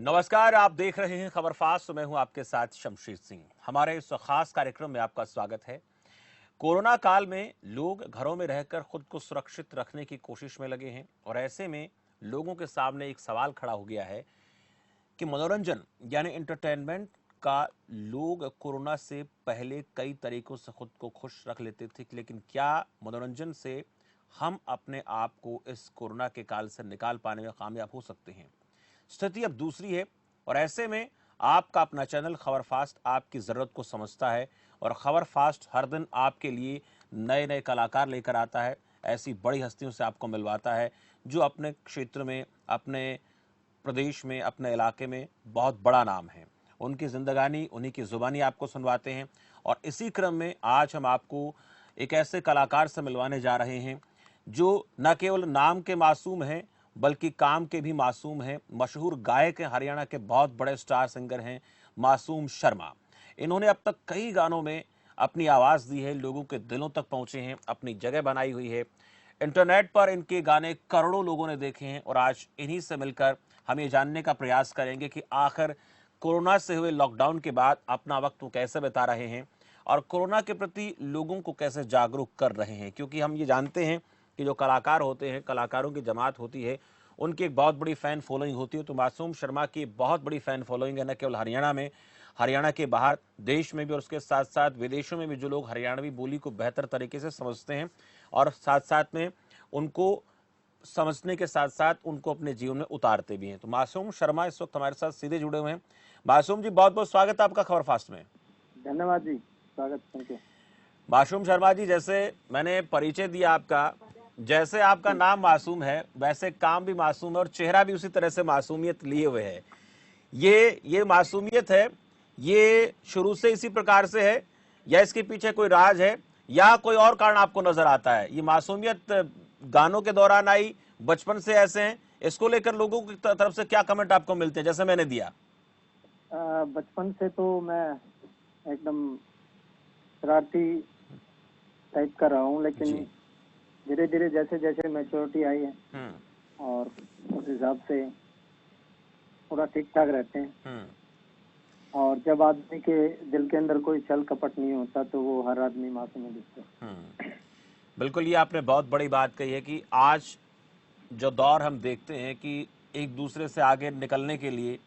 नमस्कार, आप देख रहे हैं खबर फास्ट। मैं हूं आपके साथ शमशीर सिंह। हमारे इस खास कार्यक्रम में आपका स्वागत है। कोरोना काल में लोग घरों में रहकर खुद को सुरक्षित रखने की कोशिश में लगे हैं और ऐसे में लोगों के सामने एक सवाल खड़ा हो गया है कि मनोरंजन यानी एंटरटेनमेंट का लोग कोरोना से पहले कई तरीकों से खुद को खुश रख लेते थे, लेकिन क्या मनोरंजन से हम अपने आप को इस कोरोना के काल से निकाल पाने में कामयाब हो सकते हैं? स्थिति अब दूसरी है और ऐसे में आपका अपना चैनल खबर फास्ट आपकी ज़रूरत को समझता है और खबर फास्ट हर दिन आपके लिए नए नए कलाकार लेकर आता है, ऐसी बड़ी हस्तियों से आपको मिलवाता है जो अपने क्षेत्र में, अपने प्रदेश में, अपने इलाके में बहुत बड़ा नाम है। उनकी ज़िंदगानी, उन्हीं की ज़ुबानी आपको सुनवाते हैं और इसी क्रम में आज हम आपको एक ऐसे कलाकार से मिलवाने जा रहे हैं जो न केवल नाम के मासूम हैं बल्कि काम के भी मासूम हैं। मशहूर गायक हैं, हरियाणा के बहुत बड़े स्टार सिंगर हैं मासूम शर्मा। इन्होंने अब तक कई गानों में अपनी आवाज़ दी है, लोगों के दिलों तक पहुंचे हैं, अपनी जगह बनाई हुई है। इंटरनेट पर इनके गाने करोड़ों लोगों ने देखे हैं और आज इन्हीं से मिलकर हम ये जानने का प्रयास करेंगे कि आखिर कोरोना से हुए लॉकडाउन के बाद अपना वक्त वो कैसे बिता रहे हैं और कोरोना के प्रति लोगों को कैसे जागरूक कर रहे हैं। क्योंकि हम ये जानते हैं कि जो कलाकार होते हैं, कलाकारों की जमात होती है, उनकी एक बहुत बड़ी फ़ैन फॉलोइंग होती है। तो मासूम शर्मा की बहुत बड़ी फ़ैन फॉलोइंग है, न केवल हरियाणा में, हरियाणा के बाहर देश में भी और उसके साथ साथ विदेशों में भी जो लोग हरियाणवी बोली को बेहतर तरीके से समझते हैं और साथ साथ में उनको समझने के साथ साथ उनको अपने जीवन में उतारते भी हैं। तो मासूम शर्मा इस वक्त हमारे साथ सीधे जुड़े हुए हैं। मासूम जी, बहुत बहुत स्वागत है आपका खबर फास्ट में। धन्यवाद जी, स्वागत। Thank you. मासूम शर्मा जी, जैसे मैंने परिचय दिया आपका, जैसे आपका नाम मासूम है वैसे काम भी मासूम है और चेहरा भी उसी तरह से मासूमियत लिए हुए है। ये मासूमियत है, ये शुरू से इसी प्रकार से है या इसके पीछे कोई राज है या कोई और कारण आपको नजर आता है? ये मासूमियत गानों के दौरान आई, बचपन से ऐसे हैं, इसको लेकर लोगों की तरफ से क्या कमेंट आपको मिलते हैं जैसे मैंने दिया? बचपन से तो मैं एकदम शरारती टाइप का रहा हूँ, लेकिन जी। धीरे धीरे जैसे जैसे मैच्योरिटी आई है और उस हिसाब से थोड़ा ठीक ठाक रहते हैं। और जब आदमी के दिल के अंदर कोई छल कपट नहीं होता तो वो हर आदमी मासूम दिखता है। बिल्कुल, ये आपने बहुत बड़ी बात कही है कि आज जो दौर हम देखते हैं कि एक दूसरे से आगे निकलने के लिए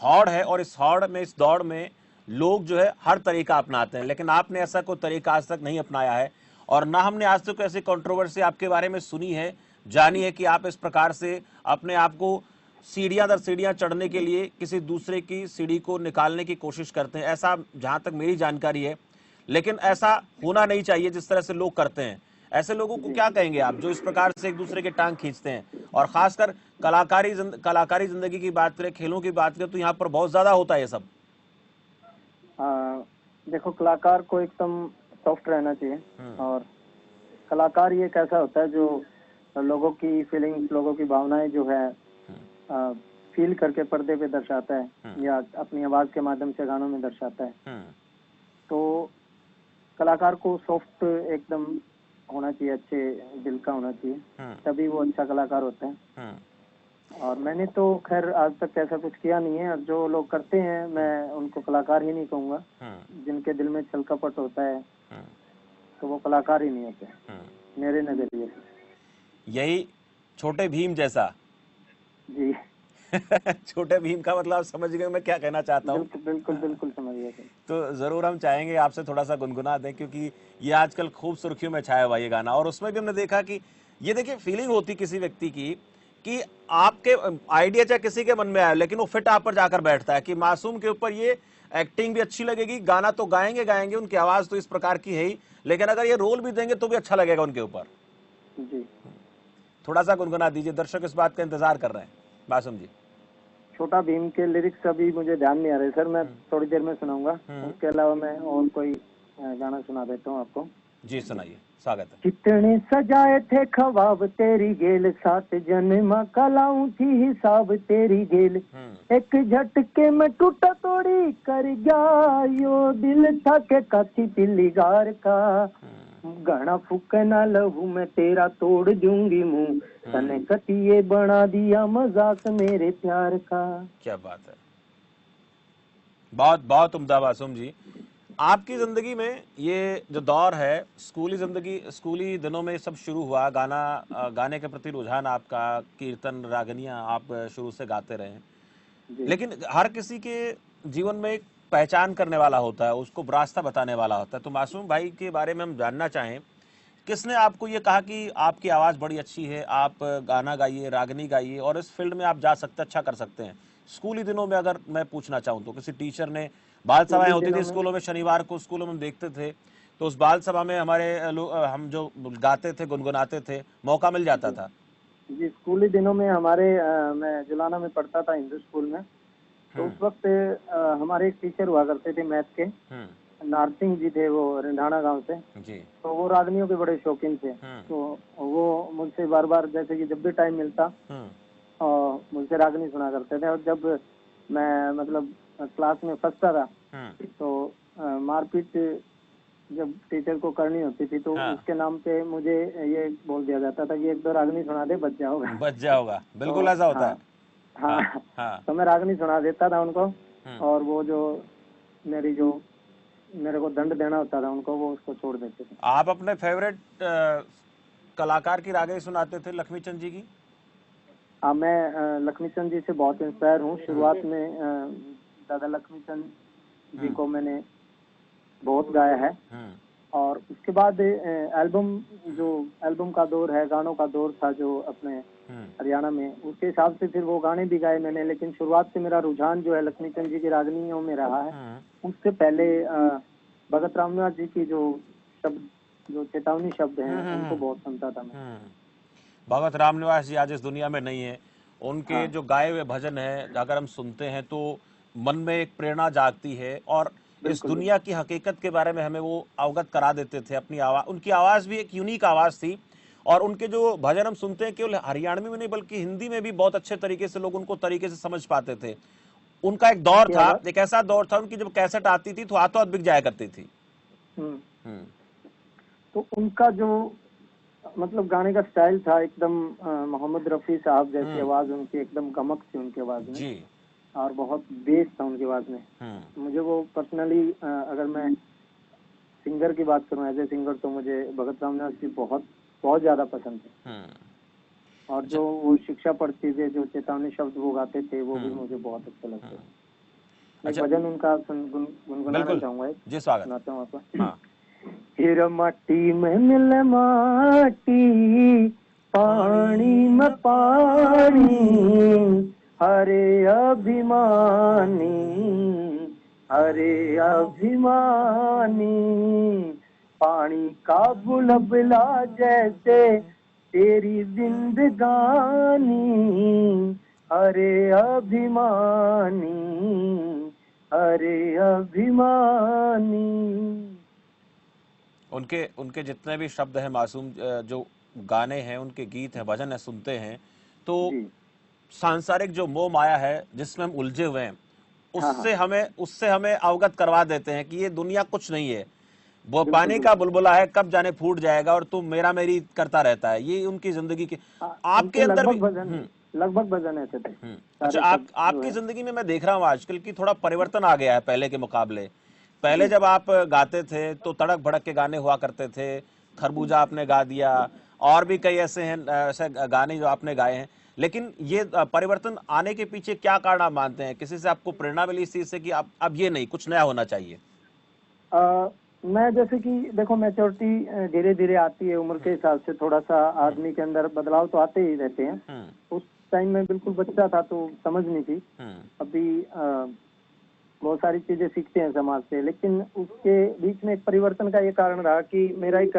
हौड़ है और इस हौड़ में, इस दौड़ में लोग जो है हर तरीका अपनाते हैं, लेकिन आपने ऐसा कोई तरीका आज तक नहीं अपनाया है और ना हमने आज तक ऐसी कंट्रोवर्सी आपके बारे में सुनी है, जानी है कि आप इस प्रकार से अपने आप को सीढ़ियां दर सीढ़ियां चढ़ने के लिए किसी दूसरे की सीढ़ी को निकालने की कोशिश करते हैं। ऐसा जहां तक मेरी जानकारी है, लेकिन ऐसा होना नहीं चाहिए जिस तरह से लोग करते हैं। ऐसे लोगों को क्या कहेंगे आप जो इस प्रकार से एक दूसरे के टांग खींचते हैं? और खासकर कलाकारी जिंदगी की बात करें, खेलों की बात करें तो यहाँ पर बहुत ज्यादा होता है ये सब। देखो, कलाकार को एकदम सॉफ्ट रहना चाहिए और कलाकार ये कैसा होता है जो लोगों की फीलिंग्स, लोगों की भावनाएं जो है फील करके पर्दे पे दर्शाता है या अपनी आवाज के माध्यम से गानों में दर्शाता है। तो कलाकार को सॉफ्ट एकदम होना चाहिए, अच्छे दिल का होना चाहिए, तभी वो अच्छा कलाकार होता है। और मैंने तो खैर आज तक ऐसा कुछ किया नहीं है और जो लोग करते हैं मैं उनको कलाकार ही नहीं कहूँगा। जिनके दिल में छल कपट होता है तो वो कलाकार ही नहीं होते मेरे नजरिए से। यही छोटे भीम जैसा। जी। छोटे भीम का मतलब आप समझ गए मैं क्या कहना चाहता हूँ? बिल्कुल बिल्कुल समझ गया। तो जरूर हम चाहेंगे आपसे थोड़ा सा गुनगुना दें क्योंकि ये आजकल खूब सुर्खियों में छाया हुआ ये गाना और उसमें भी हमने देखा कि ये देखिए फीलिंग होती किसी व्यक्ति की कि आपके आइडिया चाहे किसी के मन में आए लेकिन वो फिट आप पर जाकर बैठता है कि मासूम के ऊपर ये एक्टिंग भी अच्छी लगेगी, गाना तो गाएंगे गाएंगे, उनकी आवाज तो इस प्रकार की है ही, लेकिन अगर ये रोल भी देंगे तो भी अच्छा लगेगा उनके ऊपर। जी, थोड़ा सा गुनगुना दीजिए, दर्शक इस बात का इंतजार कर रहे हैं। मासूम जी। छोटा भीम के लिरिक्स अभी मुझे ध्यान नहीं आ रहे सर, मैं थोड़ी देर में सुनाऊंगा। उसके अलावा मैं और कोई गाना सुना देता हूँ आपको। जी सुनाइए, स्वागत है। कितने सजाए थे ख्वाब तेरी गेल, 7 जन्म कलाऊं थी हिसाब तेरी गेल, एक झटके में टूटा तोड़ी कर गया यो दिल था के काथी पिल्ली गार का, गहना फूके ना लहू मैं तेरा तोड़ दूंगी मुंह, तने कटिए बना दिया मजाक मेरे प्यार का। क्या बात है, बहुत बहुत उम्दा मासूम जी। आपकी जिंदगी में ये जो दौर है, स्कूली जिंदगी, स्कूली दिनों में सब शुरू हुआ, गाने के प्रति रुझान आपका, कीर्तन रागनियां आप शुरू से गाते रहे, जी लेकिन हर किसी के जीवन में एक पहचान करने वाला होता है, उसको रास्ता बताने वाला होता है। तो मासूम भाई के बारे में हम जानना चाहें, किसने आपको ये कहा कि आपकी आवाज़ बड़ी अच्छी है, आप गाना गाइए, रागनी गाइए और इस फील्ड में आप जा सकते, अच्छा कर सकते हैं? स्कूली दिनों में अगर मैं पूछना चाहूँ तो किसी टीचर ने, बाल सभाएं स्कूली होती थी दिनों में स्कूलों में, शनिवार को स्कूलों में हम देखते थे, तो उस बाल सभा में हम जो गाते थे, गुनगुनाते थे, मौका मिल जाता जी था। जी स्कूली दिनों में हमारे मैं जुलाना में पढ़ता था हिंदू स्कूल में। तो उस वक्त हमारे एक टीचर हुआ करते थे मैथ के, नार सिंह जी थे, वो रिंढाणा गांव से। जी। तो वो रागनियों के बड़े शौकीन थे। तो वो मुझसे बार बार, जैसे कि जब भी टाइम मिलता और मुझसे रागनी सुना करते थे। और जब मैं मतलब क्लास में फंसता था तो मारपीट जब टीचर को करनी होती थी तो हाँ, उसके नाम पे मुझे ये बोल दिया जाता था कि एक दो रागनी सुना दे, बच जाओगा। बच जाओगा, तो बिल्कुल ऐसा होता है। हाँ हाँ, हाँ, हाँ। तो मैं रागनी सुना देता था उनको। और वो जो मेरे को दंड देना होता था उनको, वो उसको छोड़ देते थे। आप अपने फेवरेट कलाकार की रागें सुनाते थे, लक्ष्मी चंद जी की? हाँ, मैं लक्ष्मी चंद जी से बहुत इंस्पायर हूँ। शुरुआत में दादा लक्ष्मी चंद जी को मैंने बहुत गाया है। और उसके बाद एल्बम का दौर है, गानों का दौर था जो अपने हरियाणा में, उसके हिसाब से फिर वो गाने भी गाए मैंने। लेकिन शुरुआत से मेरा रुझान जो है लक्ष्मी चंद जी की रागनियों में रहा है। उससे पहले भगत रामनाथ जी की जो शब्द, जो चेतावनी शब्द हैं, उनको बहुत सुनता था मैं। भगत रामनिवास जी आज इस दुनिया में नहीं है, उनके हाँ जो गाए हुए भजन हैं अगर हम सुनते हैं तो मन में एक प्रेरणा जागती है और इस बिल्कुल दुनिया की हकीकत के बारे में हमें वो अवगत करा देते थे। अपनी आवाज़, उनकी आवाज़ भी एक यूनिक आवाज़ थी और उनके जो भजन हम सुनते हैं केवल हरियाणवी में नहीं बल्कि हिंदी में भी बहुत अच्छे तरीके से लोग उनको तरीके से समझ पाते थे। उनका एक दौर उनकी था, आवाज। एक ऐसा दौर था उनकी जब कैसेट आती थी तो हाथों हाथ बिक जाया करती थी। हम्म हम्म, तो उनका जो मतलब गाने का स्टाइल था एकदम मोहम्मद रफी साहब जैसी आवाज उनकी, एकदम गमक थी उनकी आवाज में। जी। और बहुत बेस था उनकी आवाज में। मुझे वो पर्सनली, अगर मैं सिंगर की बात करूं, एज ए सिंगर, तो मुझे भगत रामनाथ जी बहुत बहुत ज्यादा पसंद है। और जो वो शिक्षा पढ़ती थे, जो चेतावनी शब्द वो गाते थे, वो भी मुझे बहुत अच्छे लगते थे। एक अच्छा, भजन उनका गुनगुनाना बिल्कुल चाहूंगा, जी, स्वागत। सुनाता हूँ आपको। हाँ। फिर मट्टी में मिल माटी, पानी में पानी, हरे अभिमानी, हरे अभिमानी, पानी का बुलबुला जैसे तेरी जिंदगानी, हरे अभिमानी, हरे अभिमानी। उनके उनके जितने भी शब्द हैं मासूम, जो गाने हैं, उनके गीत हैं, भजन है, सुनते हैं तो जी सांसारिक जो मोह माया है जिसमें हम उलझे हुए हैं, हाँ हाँ, उससे हमें अवगत करवा देते हैं कि ये दुनिया कुछ नहीं है, वो बिल्कुल पानी का बिल्कुल। बुलबुला है, कब जाने फूट जाएगा और तू मेरा मेरी करता रहता है। ये उनकी जिंदगी की, आपके उनके अंदर भी। लगभग भजन ऐसे थे अच्छा, सारे शब्द जो आपकी है। जिंदगी में मैं देख रहा हूँ आजकल की थोड़ा परिवर्तन आ गया है पहले के मुकाबले। पहले जी जब आप गाते थे तो तड़क भड़क के गाने हुआ करते थे, जी। खरबूजा आपने गा दिया और भी कई ऐसे हैं, ऐसे गाने जो आपने गाए हैं। लेकिन ये परिवर्तन आने के पीछे क्या कारण आप मानते हैं? किसी से आपको प्रेरणा मिली इस चीज से कि अब ये नहीं, कुछ नया होना चाहिए? मैं जैसे कि देखो, मैच्योरिटी धीरे धीरे आती है उम्र के हिसाब से, थोड़ा सा आदमी के अंदर बदलाव तो आते ही रहते हैं। उस टाइम में बिल्कुल बच्चा था तो समझ नहीं थी। अभी बहुत सारी चीजें सीखते हैं समाज से, लेकिन उसके बीच में एक परिवर्तन का ये कारण रहा कि मेरा एक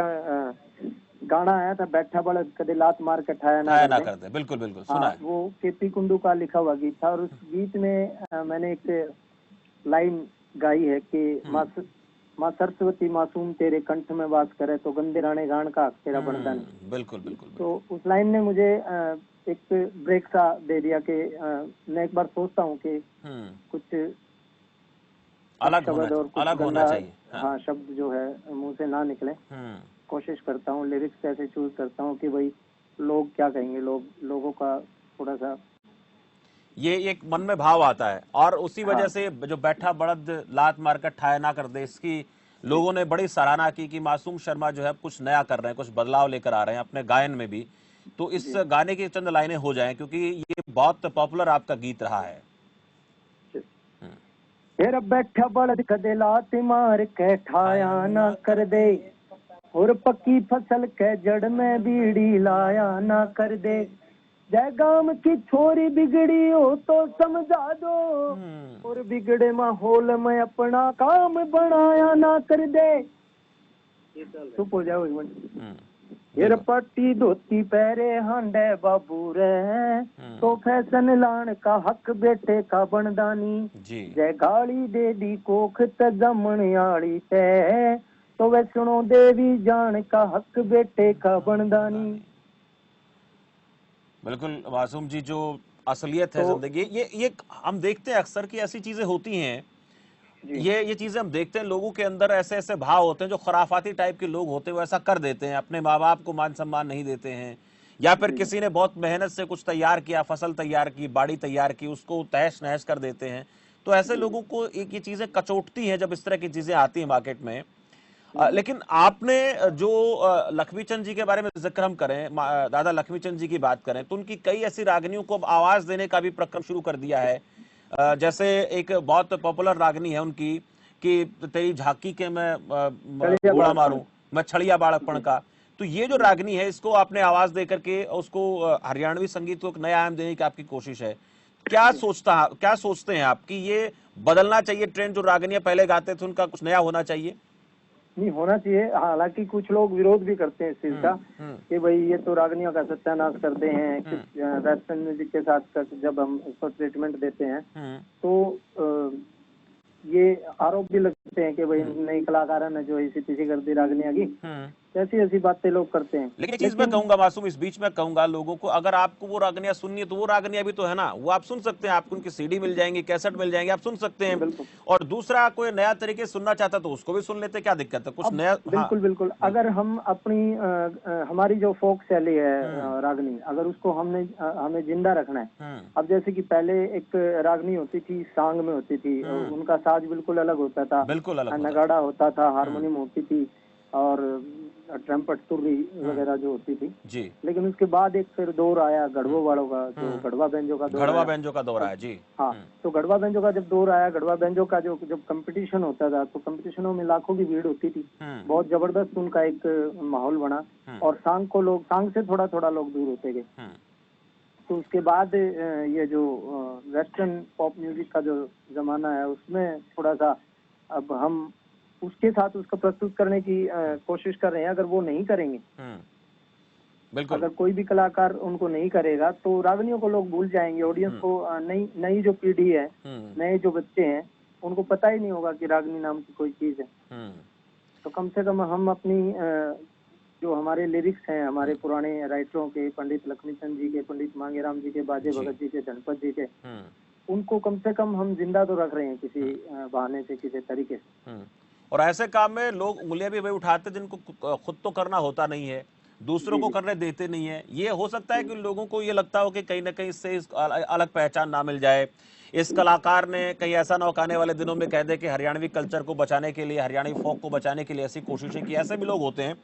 गाना आया था, बैठा बड़द कदे लात मार के ठाया ना ठाया कर ना दे। कर दे, बिल्कुल बिल्कुल सुना हाँ, है। वो केपी कुंडू का लिखा हुआ गीत था। और उस गीत में मैंने एक लाइन गाई है कि माँ सरस्वती मासूम तेरे कंठ में वास करे, तो गंदे राणे गान का तेरा बनता नहीं। बिल्कुल बिल्कुल तो बिल्कुल। उस लाइन ने मुझे एक ब्रेक सा दे दिया कि मैं एक बार सोचता हूँ कि कुछ अलग होना, शब्द और कुछ अलग होना गंदा, चाहिए। हाँ। हाँ, शब्द जो है मुंह से ना निकले। कोशिश करता हूँ, लिरिक्स ऐसे चूज करता हूँ कि भाई लोग क्या कहेंगे, लोगों का थोड़ा सा ये एक मन में भाव आता है, और उसी वजह हाँ से जो बैठा बड़द लात मारकर ठाया ना कर दे, इसकी जी लोगों ने बड़ी सराहना की कि मासूम शर्मा जो है कुछ नया कर रहे हैं, कुछ बदलाव लेकर आ रहे हैं अपने गायन में भी। तो इस जी गाने की चंद लाइनें हो जाएं, क्योंकि ये बहुत पॉपुलर आपका गीत रहा है। जी। हम्म। फिर बैठा बलद कदे लात मार के ठाया ना कर दे, और पक्की फसल के जड़ में बीड़ी लाया ना कर दे, जय गांव की छोरी बिगड़ी हो तो समझा दो, और बिगड़े माहौल में अपना काम बनाया ना कर दे। चुप हो जाओ एक मिनट। फिर पट्टी धोती पहरे हांडे बाबू रे, तो फैशन लान का हक बेटे का बनदानी, जी जय गाली दे दी कोख त जमन आली ते, तो वैष्णो देवी जान का हक बेटे का बनदानी। बिल्कुल मासूम जी, जो असलियत है तो जिंदगी, ये हम देखते हैं अक्सर कि ऐसी चीजें होती हैं। जी ये चीजें हम देखते हैं, लोगों के अंदर ऐसे ऐसे भाव होते हैं, जो खराफाती टाइप के लोग होते हैं वो ऐसा कर देते हैं, अपने माँ बाप को मान सम्मान नहीं देते हैं, या फिर जी किसी ने बहुत मेहनत से कुछ तैयार किया, फसल तैयार की, बाड़ी तैयार की, उसको तहस नहस कर देते हैं। तो ऐसे जी लोगों को एक ये चीजें कचोटती हैं जब इस तरह की चीजें आती हैं मार्केट में। जी लेकिन आपने जो लक्ष्मीचंद जी के बारे में जिक्र हम करें, दादा लक्ष्मीचंद जी की बात करें, तो उनकी कई ऐसी रागनियों को अब आवाज देने का भी प्रक्रम शुरू कर दिया है। जैसे एक बहुत पॉपुलर रागनी है उनकी कि तेरी झांकी के मैं चलिए घोड़ा बालकपन। मारूं, मैं छड़िया बालकपन जी का। तो ये जो जी रागनी है, इसको आपने आवाज देकर के उसको हरियाणवी संगीत को एक नया आयाम देने की आपकी कोशिश है। जी क्या सोचते हैं आप कि ये बदलना चाहिए ट्रेंड, जो रागनियां पहले गाते थे उनका कुछ नया होना चाहिए? नहीं होना चाहिए। हालांकि कुछ लोग विरोध भी करते हैं इस चीज का हम्म कि भाई ये तो रागनियों का सत्यानाश करते हैं, हम्म वेस्टर्न म्यूजिक के साथ जब हम इसको ट्रीटमेंट देते हैं हम्म तो ये आरोप भी लगते हैं कि भाई हम्म नई कलाकारों ने जो इसी पीछे कर दी रागनिया की, हम्म। ऐसी ऐसी बातें लोग करते हैं। लेकिन एक चीज मैं लेकिन कहूंगा मासूम, इस बीच में कहूंगा लोगों को, अगर आपको वो रागनियां सुननी है तो वो रागनियां भी तो है ना, वो आप सुन सकते हैं, आपको उनकी सीडी मिल जाएंगी, कैसेट मिल जाएंगे, आप सुन सकते हैं। बिल्कुल। और दूसरा, कोई नया तरीके से सुनना चाहता तो उसको भी सुन लेते, क्या दिक्कत है कुछ अब नया? हाँ बिल्कुल बिल्कुल, बिल्कुल। अगर हम अपनी हमारी जो फोक शैली है हम्म रागनी, अगर उसको हमें जिंदा रखना है। हम्म अब जैसे कि पहले एक रागनी होती थी, सांग में होती थी, हम्म। उनका साज बिल्कुल अलग होता था, बिल्कुल अलग होता था। नगाड़ा होता था, हम्म हारमोनियम होती थी, और ट्रम्पट तुर्री हम्म। वगैरह जो होती थी। जी। लेकिन उसके बाद एक फिर दौर आया हम्म गढ़वों वालों का, जो हम्म। गढ़वा बैंजो का दौर घड़वा आया। बैंजो का दौरा अब है जी। हाँ, तो गढ़वा बैंजो का जब दौर आया, गढ़वा बैंजो का जो जब कंपटीशन होता था, तो कंपटीशनों में लाखों की भीड़ होती थी, हम्म बहुत जबरदस्त उनका एक माहौल बना। हम्म और सांग से थोड़ा थोड़ा लोग दूर होते गए। हम्म तो उसके बाद ये जो वेस्टर्न पॉप म्यूजिक का जो जमाना है, उसमें थोड़ा सा अब हम उसके साथ उसको प्रस्तुत करने की कोशिश कर रहे हैं। अगर वो नहीं करेंगे, बिल्कुल। अगर कोई भी कलाकार उनको नहीं करेगा, तो रागनियों को लोग भूल जाएंगे। ऑडियंस हम्म को नई नई जो पीढ़ी है, हम्म नए जो बच्चे हैं, उनको पता ही नहीं होगा कि रागनी नाम की कोई चीज है। हम्म तो कम से कम हम अपनी जो हमारे लिरिक्स हैं, हमारे पुराने राइटरों के, पंडित लक्ष्मीचंद जी के, पंडित मांगेराम जी के, बाजे जी। भगत जी के, धनपत जी के, हम्म उनको कम से कम हम जिंदा तो रख रहे हैं किसी बहाने से, किसी तरीके से। हम्म। और ऐसे काम में लोग उंगलियां भी वही उठाते हैं जिनको खुद तो करना होता नहीं है, दूसरों जी को जी करने देते नहीं है। ये हो सकता है जी कि लोगों को ये लगता हो कि कहीं ना कहीं इससे अलग पहचान ना मिल जाए, इस कलाकार ने कहीं ऐसा ना हो कि आने वाले दिनों में कह दे कि हरियाणवी कल्चर को बचाने के लिए, हरियाणवी फोक को बचाने के लिए ऐसी कोशिशें की। ऐसे भी लोग होते हैं।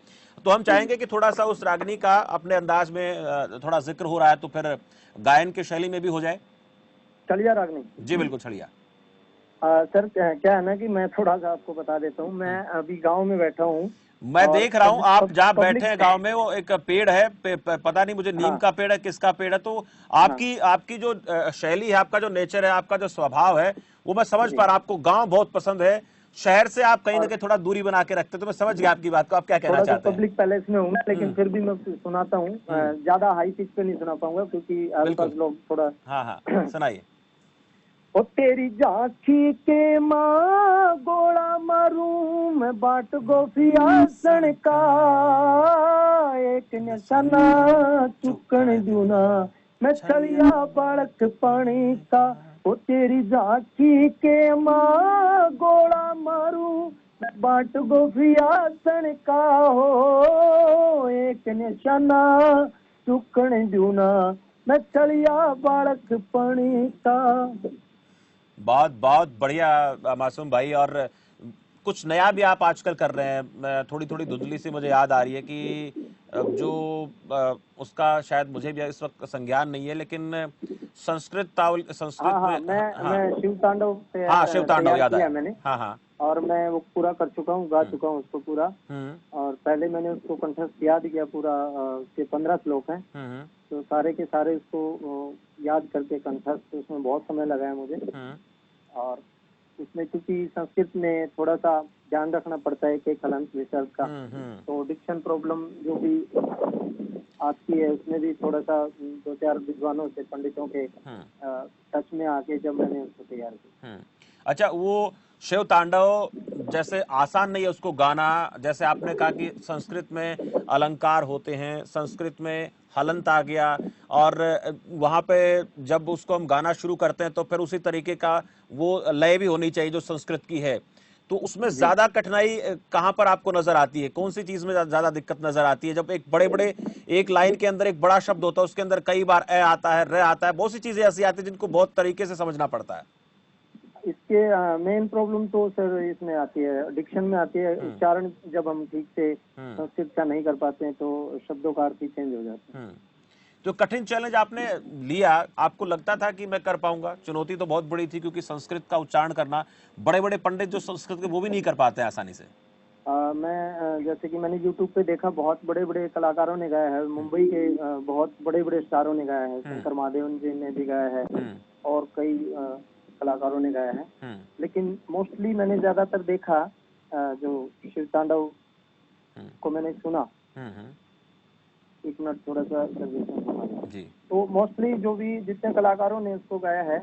तो हम जी। चाहेंगे कि थोड़ा सा उस रागनी का अपने अंदाज में थोड़ा जिक्र हो रहा है तो फिर गायन की शैली में भी हो जाए। चलिया रागनी। जी बिल्कुल, छड़िया। सर क्या है ना कि मैं थोड़ा सा आपको बता देता हूँ। मैं अभी गांव में बैठा हूँ, मैं और देख रहा हूं आप जहां बैठे पब्लिक हैं गांव में, वो एक पेड़ है, पता नहीं मुझे नीम हाँ का पेड़ है किसका पेड़ है। तो हाँ आपकी आपकी जो शैली है, आपका जो नेचर है, आपका जो स्वभाव है, वो मैं समझ जी। पा रहा हूं। आपको गांव बहुत पसंद है, शहर से आप कहीं ना और कहीं थोड़ा दूरी बना के रखते हैं। तो मैं समझ गया आपकी बात को, आप क्या कहना थोड़ा सा चाहते हैं। पब्लिक पैलेस में हूँ, लेकिन हम्म फिर भी मैं सुनाता हूँ। हम्म। ज्यादा हाई पिच पे नहीं सुना पाऊंगा, क्योंकि आसपास बिल्कुल। लोग थोड़ा हाँ हाँ, सुनाइए। ओ तेरी झांकी के माँ गोला मारूं मैं, बाट गोफिया सन का एक निशाना चुकन दूना, मैं छलिया बालक पानी का। ओ तेरी झांकी के माँ गोला मारूं बाट गोफियासन का हो एक निशाना चुकण दूना न चलिया बालक पणी का। बहुत बहुत बढ़िया मासूम भाई। और कुछ नया भी आप आजकल कर रहे हैं। थोड़ी थोड़ी धुंधली सी मुझे याद आ रही है कि जो उसका शायद मुझे भी इस वक्त संज्ञान नहीं है, लेकिन संस्कृत हाँ में। हाँ, मैं शिव तांडव पे हाँ, शिव तांडव तैयार याद किया आया। है मैंने, हाँ हाँ। और मैं वो पूरा कर चुका हूँ, गा चुका हूँ उसको पूरा। हम्म और पहले मैंने उसको कंठस्थ याद किया पूरा, के 15 श्लोक हैं, हम्म तो सारे के सारे उसको याद करके कंठस्थ, उसमें बहुत समय लगा है मुझे। और उसमें क्योंकि संस्कृत में थोड़ा सा ध्यान रखना पड़ता है कि हलंत विसर्ग का, तो डिक्शन प्रॉब्लम जो भी आती है उसमें भी थोड़ा सा 2-4 विद्वानों से, पंडितों के टच में आके जब मैंने उसको तैयार किया। अच्छा, वो शिव तांडव जैसे आसान नहीं है उसको गाना। जैसे आपने कहा कि संस्कृत में अलंकार होते हैं, संस्कृत में हलंत आ गया, और वहाँ पे जब उसको हम गाना शुरू करते हैं तो फिर उसी तरीके का वो लय भी होनी चाहिए जो संस्कृत की है। तो उसमें ज्यादा कठिनाई कहाँ पर आपको नजर आती है? कौन सी चीज में ज्यादा दिक्कत नजर आती है? जब एक बड़े बड़े एक लाइन के अंदर एक बड़ा शब्द होता है, उसके अंदर कई बार ए आता है, र आता है, बहुत सी चीजें ऐसी आती है जिनको बहुत तरीके से समझना पड़ता है। इसके मेन प्रॉब्लम तो सर इसमें आती है, डिक्शन में आती है। उच्चारण जब हम ठीक से संस्कृत का नहीं कर पाते हैं तो शब्दों का अर्थ ही चेंज हो जाता है। जो कठिन चैलेंज आपने लिया, आपको लगता था कि मैं कर पाऊंगा? चुनौती तो बहुत बड़ी थी, क्योंकि संस्कृत का उच्चारण करना बड़े बड़े पंडित जो संस्कृत के वो भी नहीं कर पाते आसानी से। मैं जैसे कि मैंने YouTube पे देखा, बहुत बड़े बड़े कलाकारों ने गाया है, मुंबई के बहुत बड़े बड़े स्टारों ने गाया है, शंकर महादेवन जी ने भी गाया है, और कई कलाकारों ने गाया है। लेकिन मोस्टली मैंने ज्यादातर देखा जो शिव तांडव को मैंने सुना। एक मिनट थोड़ा सा जी। तो मोस्टली जो भी जितने कलाकारों ने उसको गाया है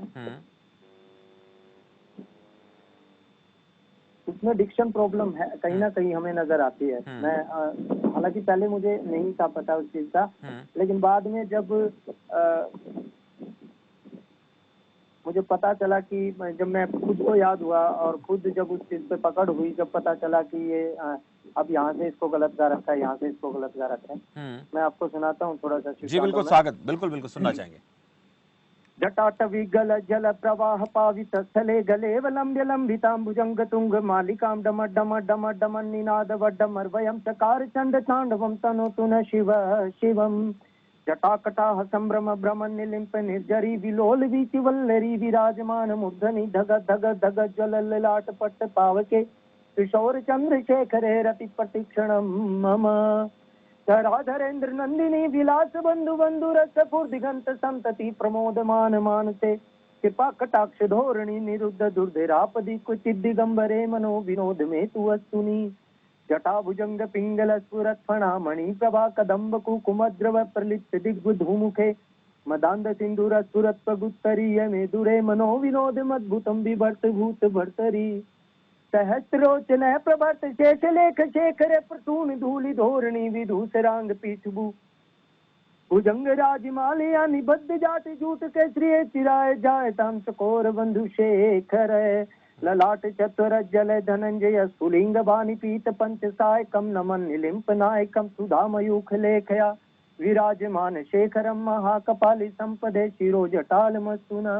उसमें डिक्शन प्रॉब्लम है, कहीं ना कहीं हमें नजर आती है। मैं हालांकि पहले मुझे नहीं था पता उस चीज का, लेकिन बाद में जब मुझे पता चला कि जब मैं खुद को याद हुआ और खुद जब उस चीज पे पकड़ हुई, जब पता चला कि ये अब यहाँ से इसको गलत गा रखा है, यहाँ से इसको गलत गा रखा है। मैं आपको सुनाता हूँ थोड़ा सा। जी बिल्कुल, स्वागत, बिल्कुल बिल्कुल सुनना चाहेंगे। जटाटवी गल जल प्रवाह पावित स्थले गले वलंब्य लंबितांबुजंग तुंग मालिकां डम डम डम डम निनाद वड्डमर वयं चकार चंड तांडवं तनोतु न शिव शिवम। जटाकटाह संभ्रम भ्रमण निलिंप निर्जरी विलोल वीचि वल्लरी विराजमान मूर्धनि धग धग धग ज्वल ललाट पट्ट पावके किशोर चंद्रशेखरे रति प्रतिक्षणम मम। धराधरेन्द्र नंदिनी विलास बंधु बंधु रस दिगंत संतति प्रमोदमान मानसे कृपा कटाक्ष धोरणी निरुद्ध दुर्धरापदि कुचित दिगंबरे मनो विनोद में तु अस्तुनि। जटा भुजंग पिंगल स्फुरत फणा मणि प्रभा कदम्ब कुकुमद्रव प्रलिप्त दिग्बुधुमुखे मदांध सिंधुर स्फुरत प्रगुत्तरीय में दुरे मनो विनोद मद्भुतम विभर्त भूत भर्तरी। सहस्रोचन प्रभर्त शेष लेख शेखर प्रतून धूलि धोरणी विधूसरांग पीठभू भुजंग राजमालया निबद्ध जाति जूत के श्री चिराय जाय ताम चकोर बंधु शेखर। ललाट चतुर जल धनंजय स्फुलिंग बानी पीत पंच साय कम नमन निलिंप नायकम सुधा मयूख लेखया विराजमान शेखरम महाकपाली संपदे शिरो जटाल मस्तुना।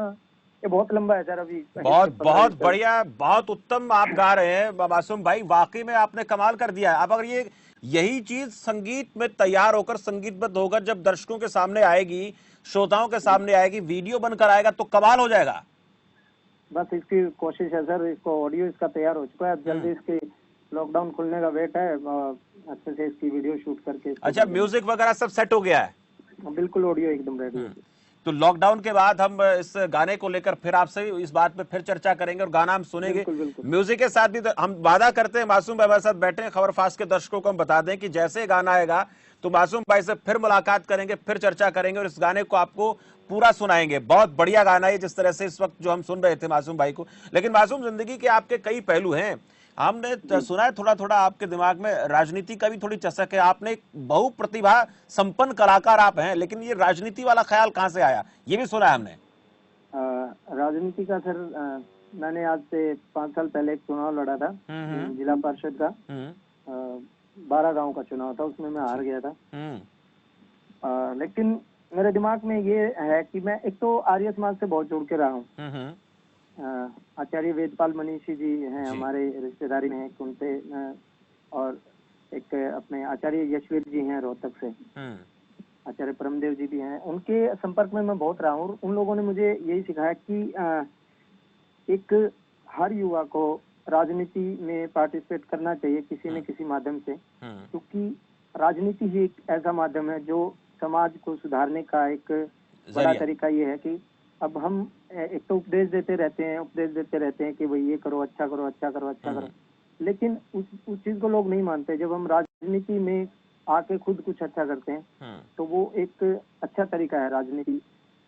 ये बहुत लंबा है सर, अभी बहुत बहुत बढ़िया, बहुत उत्तम आप गा रहे हैं मासूम भाई। वाकई में आपने कमाल कर दिया है। अब अगर ये यही चीज संगीत में तैयार होकर, संगीतबद्ध होकर जब दर्शकों के सामने आएगी, श्रोताओं के सामने आएगी, वीडियो बनकर आएगा, तो कमाल हो जाएगा। बस इसकी कोशिश है सर, इसको ऑडियो इसका तैयार हो चुका है, जल्दी इसकी लॉकडाउन खुलने का वेट है, अच्छे से इसकी वीडियो शूट करके। अच्छा, म्यूजिक वगैरह सब सेट हो गया है? बिल्कुल, ऑडियो एकदम रेडी है। तो लॉकडाउन के बाद हम इस गाने को लेकर फिर आपसे इस बात पे फिर चर्चा करेंगे और गाना हम सुनेंगे म्यूजिक के साथ भी। तो हम वादा करते हैं मासूम भाई हमारे साथ बैठे हैं, खबर फास्ट के दर्शकों को हम बता दें कि जैसे गाना आएगा तो मासूम भाई से फिर मुलाकात करेंगे, फिर चर्चा करेंगे और इस गाने को आपको पूरा सुनाएंगे। बहुत बढ़िया गाना है जिस तरह से इस वक्त जो हम सुन रहे थे मासूम भाई को। लेकिन मासूम, जिंदगी के आपके कई पहलू हैं। हमने सुना है थोड़ा थोड़ा आपके दिमाग में राजनीति का भी थोड़ी चसक है। आपने एक बहु प्रतिभा संपन्न कलाकार आप हैं, लेकिन ये राजनीति वाला ख्याल कहां से आया, ये भी सुना है हमने। राजनीति का सर मैंने आज से 5 साल पहले एक चुनाव लड़ा था, जिला परिषद का। 12 गांव का चुनाव था, उसमें मैं हार गया था। लेकिन मेरे दिमाग में ये है कि मैं एक तो आर्य समाज से बहुत जुड़ के रहा हूँ। आचार्य वेदपाल मनीषी जी हैं, हमारे रिश्तेदारी में एक उनसे, और एक अपने आचार्य यशवीर जी हैं रोहतक से, आचार्य परमदेव जी भी हैं। उनके संपर्क में मैं बहुत रहा हूँ। उन लोगों ने मुझे यही सिखाया कि एक हर युवा को राजनीति में पार्टिसिपेट करना चाहिए किसी न किसी माध्यम से, क्योंकि राजनीति ही एक ऐसा माध्यम है जो समाज को सुधारने का एक बड़ा तरीका ये है कि अब हम एक तो उपदेश देते रहते हैं कि भाई ये करो, अच्छा करो, अच्छा करो, अच्छा करो, लेकिन उस चीज को लोग नहीं मानते। जब हम राजनीति में आके खुद कुछ अच्छा करते हैं तो वो एक अच्छा तरीका है राजनीति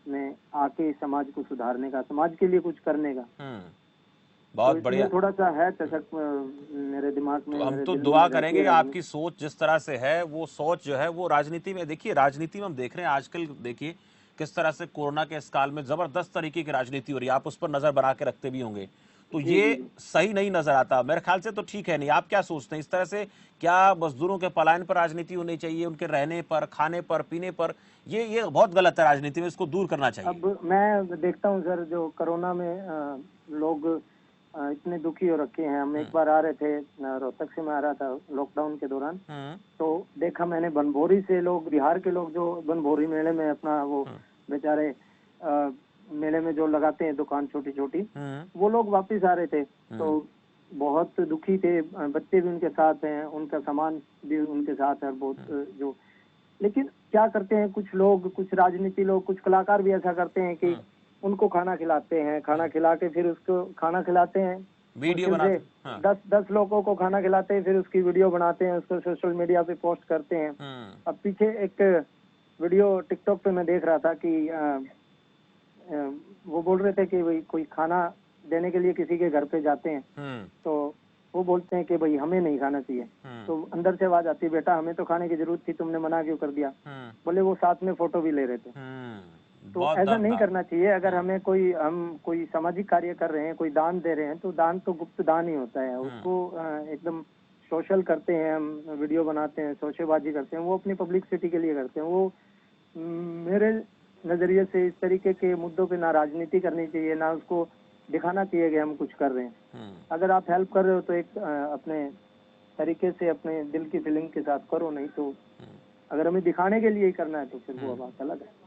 में आके समाज को सुधारने का, समाज के लिए कुछ करने का। बहुत तो बढ़िया। थोड़ा सा है चशक मेरे दिमाग में। तो हम तो दुआ करेंगे कि आपकी सोच जिस तरह से है, वो सोच जो है वो राजनीति में, देखिए राजनीति में हम देख रहे हैं आजकल, देखिए किस तरह से कोरोना के इस काल में जबरदस्त तरीके की राजनीति हो रही है। आप उस पर नजर बना के रखते भी होंगे, तो ये सही नहीं नजर आता मेरे ख्याल से। तो ठीक है नहीं, आप क्या सोचते हैं इस तरह से? क्या मजदूरों के पलायन पर राजनीति होनी चाहिए, उनके रहने पर, खाने पर, पीने पर? ये बहुत गलत है राजनीति में, इसको दूर करना चाहिए। अब मैं देखता हूँ सर, जो कोरोना में लोग इतने दुखी हो रखे हैं। हम एक बार आ रहे थे, रोहतक से मैं आ रहा था लॉकडाउन के दौरान, तो देखा मैंने बनभोरी से लोग, बिहार के लोग जो बनभोरी मेले में अपना वो बेचारे मेले में जो लगाते हैं दुकान छोटी छोटी, वो लोग वापस आ रहे थे, तो बहुत दुखी थे। बच्चे भी उनके साथ हैं, उनका सामान भी उनके साथ है बहुत जो। लेकिन क्या करते हैं कुछ लोग, कुछ राजनीति लोग, कुछ कलाकार भी ऐसा करते हैं कि उनको खाना खिलाते हैं, खाना खिला के फिर उसको खाना खिलाते हैं, वीडियो बनाते हैं। 10 लोगों को खाना खिलाते हैं, फिर उसकी वीडियो बनाते हैं, उसको सोशल मीडिया पे पोस्ट करते हैं। अब पीछे एक वीडियो टिकटॉक पे मैं देख रहा था कि वो बोल रहे थे कि भाई कोई खाना देने के लिए किसी के घर पे जाते हैं, तो वो बोलते हैं कि भाई हमें नहीं खाना चाहिए, तो अंदर से आवाज आती है, बेटा हमें तो खाने की जरूरत थी, तुमने मना क्यों कर दिया? बोले वो साथ में फोटो भी ले रहे थे। तो ऐसा नहीं करना चाहिए। अगर हम कोई सामाजिक कार्य कर रहे हैं, कोई दान दे रहे हैं, तो दान तो गुप्त दान ही होता है। उसको एकदम सोशल करते हैं, हम वीडियो बनाते हैं, शोशेबाजी करते हैं, वो अपनी पब्लिसिटी के लिए करते हैं। वो मेरे नजरिए से इस तरीके के मुद्दों पे ना राजनीति करनी चाहिए, ना उसको दिखाना चाहिए कि हम कुछ कर रहे हैं। अगर आप हेल्प कर रहे हो तो एक अपने तरीके से अपने दिल की फीलिंग के साथ करो, नहीं तो अगर हमें दिखाने के लिए ही करना है तो फिर वो बात अलग है।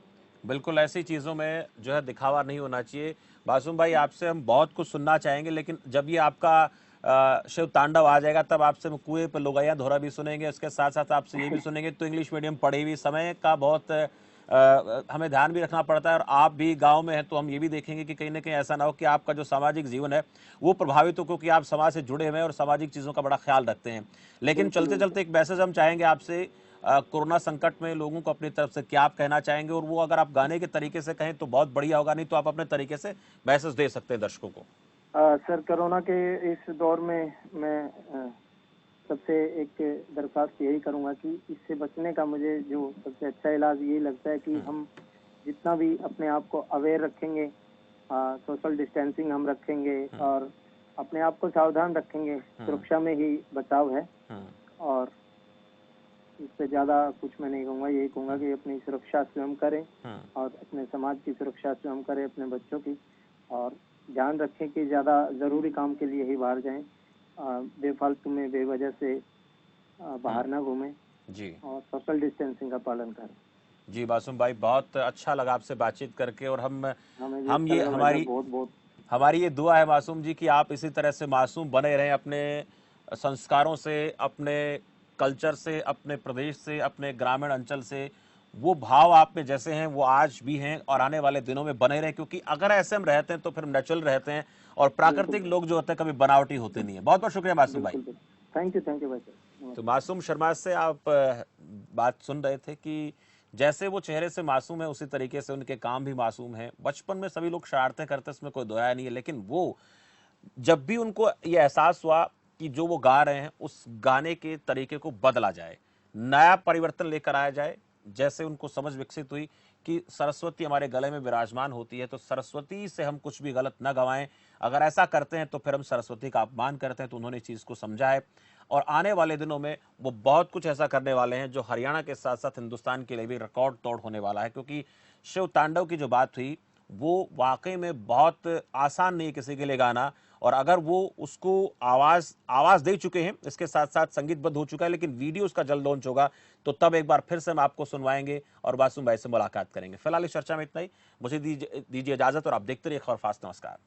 बिल्कुल ऐसी चीज़ों में जो है दिखावा नहीं होना चाहिए। मासूम भाई, आपसे हम बहुत कुछ सुनना चाहेंगे, लेकिन जब ये आपका शिव तांडव आ जाएगा तब आपसे हम कुएं पर लुगाइयां धोरा भी सुनेंगे, उसके साथ साथ आपसे ये भी सुनेंगे। तो इंग्लिश मीडियम पढ़े हुई, समय का बहुत हमें ध्यान भी रखना पड़ता है, और आप भी गांव में हैं तो हम ये भी देखेंगे कि कहीं ना कहीं ऐसा ना हो कि आपका जो सामाजिक जीवन है वो प्रभावित हो, क्योंकि आप समाज से जुड़े हुए हैं और सामाजिक चीज़ों का बड़ा ख्याल रखते हैं। लेकिन चलते चलते एक मैसेज हम चाहेंगे आपसे, कोरोना संकट में लोगों को अपनी तरफ से क्या आप कहना चाहेंगे? और वो अगर आप गाने के तरीके से कहें तो बहुत बढ़िया होगा, नहीं तो आप अपने तरीके से मैसेज दे सकते हैं दर्शकों को। सर, कोरोना के इस दौर में मैं सबसे एक दरख्वास्त यही करूंगा कि इससे बचने का मुझे जो सबसे अच्छा इलाज यही लगता है कि हम जितना भी अपने आप को अवेयर रखेंगे, सोशल डिस्टेंसिंग हम रखेंगे और अपने आप को सावधान रखेंगे, सुरक्षा में ही बचाव है। और इससे ज्यादा कुछ मैं नहीं कहूँगा, यही कहूँगा कि अपनी सुरक्षा स्वयं करें और अपने समाज की सुरक्षा स्वयं करें, अपने बच्चों की, और ध्यान रखें कि ज्यादा जरूरी काम के लिए ही बाहर जाएं, बेफालतू में बेवजह से बाहर ना घूमें जी, और सोशल डिस्टेंसिंग का पालन करें। जी मासूम भाई, बहुत अच्छा लगा आपसे बातचीत करके, और हम ये हमारी ये दुआ है मासूम जी कि आप इसी तरह से मासूम बने रहें, अपने संस्कारों से, अपने कल्चर से, अपने प्रदेश से, अपने ग्रामीण अंचल से। वो भाव आप में जैसे हैं वो आज भी हैं और आने वाले दिनों में बने रहें, क्योंकि अगर ऐसे हम रहते हैं तो फिर हम नेचुरल रहते हैं, और प्राकृतिक लोग जो होते हैं कभी बनावटी होते नहीं है। बहुत बहुत शुक्रिया मासूम भाई। थैंक यू भाई। तो मासूम शर्मा से आप बात सुन रहे थे कि जैसे वो चेहरे से मासूम है उसी तरीके से उनके काम भी मासूम हैं। बचपन में सभी लोग शरारतें करते, इसमें कोई दोया नहीं है, लेकिन वो जब भी उनको ये एहसास हुआ कि जो वो गा रहे हैं उस गाने के तरीके को बदला जाए, नया परिवर्तन लेकर आया जाए, जैसे उनको समझ विकसित हुई कि सरस्वती हमारे गले में विराजमान होती है, तो सरस्वती से हम कुछ भी गलत न गवाएं। अगर ऐसा करते हैं तो फिर हम सरस्वती का अपमान करते हैं। तो उन्होंने इस चीज़ को समझा है और आने वाले दिनों में वो बहुत कुछ ऐसा करने वाले हैं जो हरियाणा के साथ साथ हिंदुस्तान के लिए भी रिकॉर्ड तोड़ होने वाला है। क्योंकि शिव तांडव की जो बात हुई वो वाकई में बहुत आसान नहीं है किसी के लिए गाना, और अगर वो उसको आवाज दे चुके हैं, इसके साथ साथ संगीतबद्ध हो चुका है, लेकिन वीडियो उसका जल्द लॉन्च होगा तो तब एक बार फिर से हम आपको सुनवाएंगे और मासूम भाई से मुलाकात करेंगे। फिलहाल इस चर्चा में इतना ही। मुझे दीजिए इजाजत और आप देखते रहिए खबर फास्ट। नमस्कार।